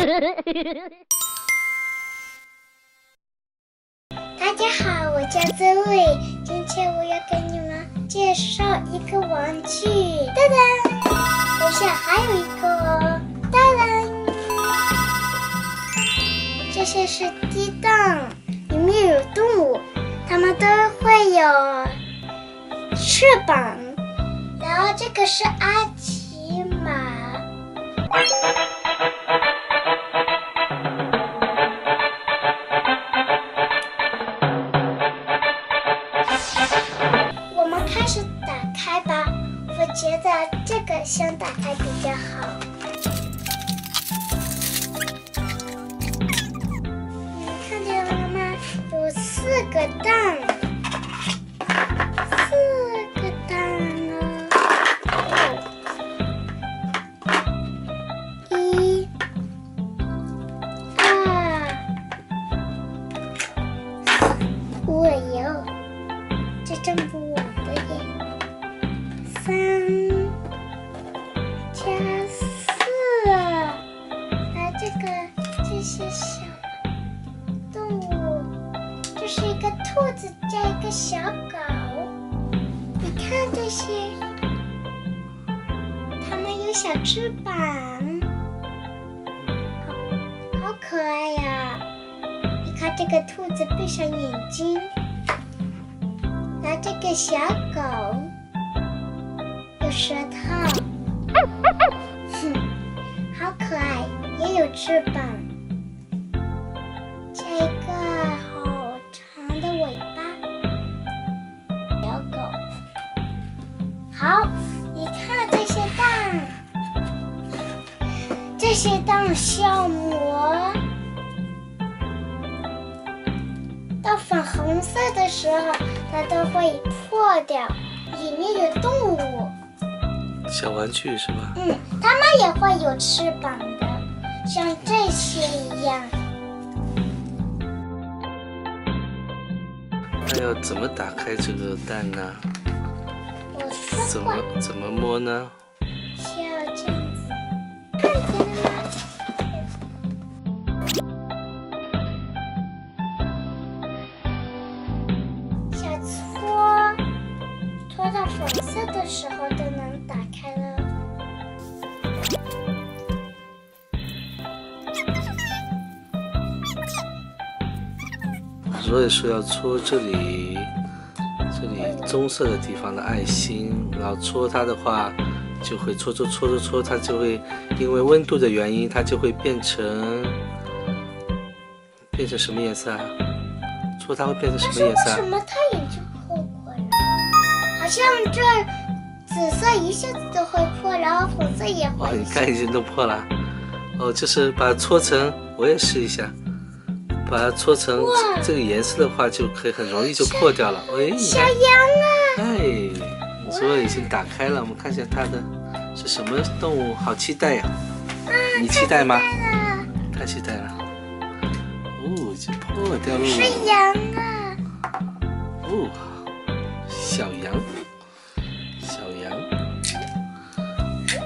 大家好，我叫Zoe，今天我要给你们介绍一个玩具。当当，等一下还有一个哦。当当，这些是鸡蛋，里面有动物，它们都会有翅膀。然后这个是阿奇马。我们开始打开吧，我觉得这个先打开比较好。你们看见了吗？有4个蛋，4个蛋呢。1、2、我有，这真不我的耶。3加4，这些小动物，这是一个兔子加一个小狗。你看这些，它们有小翅膀，好可爱呀！你看这个兔子闭上眼睛，然后这个小狗有舌头，好可爱，也有翅膀。这个好长的尾巴，小狗。好，你看这些蛋，这些蛋效膜到粉红色的时候，它都会破掉，里面有动物。小玩具是吧？它们也会有翅膀的，像这些一样。那要怎么打开这个蛋呢？我说过，怎么摸呢？需要这样子，看见了吗？小搓到粉色的时候就能打开了。所以说要搓这里棕色的地方的爱心，然后搓它的话，就会搓，它就会因为温度的原因，它就会变成什么颜色啊？搓它会变成什么颜色啊？为什么它也就破了？好像这紫色一下子就会破，然后粉色也会。你看已经都破了。就是把它搓成，我也试一下。把它搓成这个颜色的话，就可以很容易就破掉了。小羊啊！哎，所以已经打开了，我们看一下它的是什么动物，好期待呀！你期待吗？太期待了！已经破掉了。是羊啊！小羊，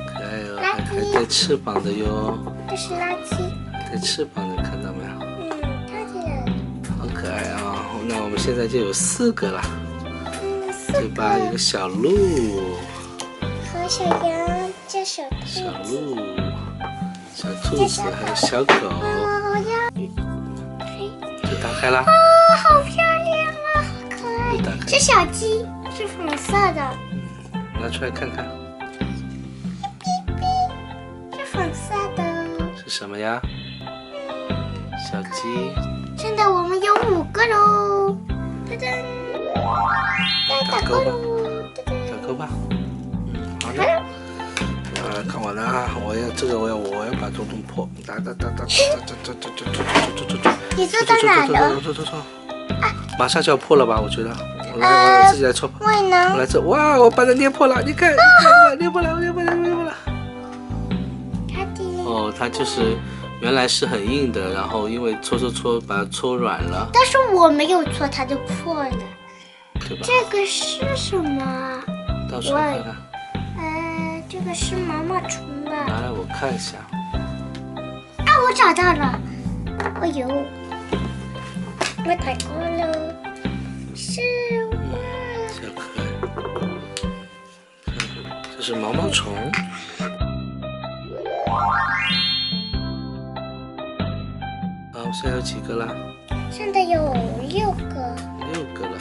可爱哦，还带翅膀的哟。这是垃圾。还带翅膀的，看到没有？好可爱啊！那我们现在就有4个了，对吧？一个小鹿和小羊加小兔子，小鹿、小兔子还有小狗，就打开了。好漂亮啊，好可爱！是小鸡，是粉色的。拿出来看看。是粉色的。是什么呀？小鸡。现在我们有5个喽，噔噔，打勾喽，打勾吧。好的。看我的啊！我要把洞破，打。你做到哪了？马上就要破了吧？我觉得。我自己来戳破。我来这，哇！我把它捏破了，你看，捏破了。它就是原来是很硬的，然后因为搓把它搓软了。但是我没有搓，它就破了，对吧？这个是什么？到时候看看。这个是毛毛虫的。拿来我看一下。啊！我找到了！哎呦，我太高了，是我。小可爱，这是毛毛虫。好，现在有几个啦？现在有6个。6个了。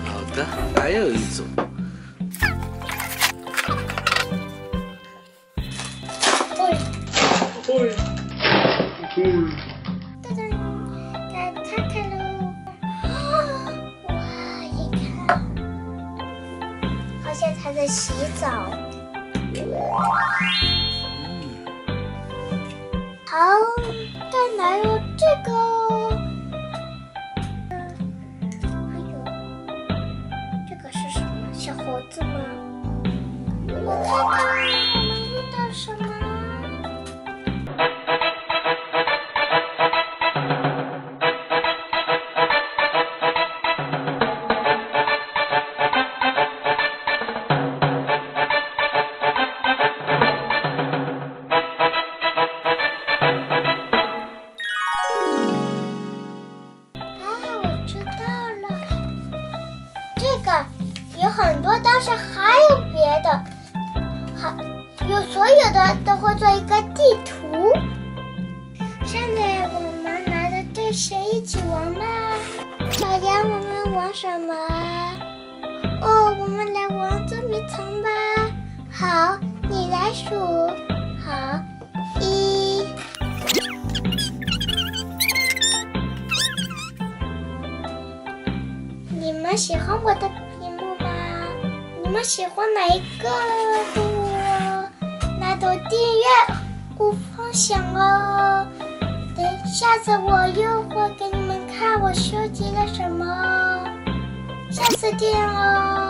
好的，还有一组。噔噔，来看看喽！哇，一看，好像他在洗澡。好，再来有这个。还有，这个是什么？小猴子吗？我看看我们遇到什么。有很多，但是还有别的，有所有的都会做一个地图。现在我们来的对谁一起玩吧？小羊，我们玩什么？哦，我们来玩捉迷藏吧。好，你来数。好，1。你们喜欢我的你们喜欢哪一个那都订阅不放享哦。等下次我又会给你们看我收集了什么，下次见哦。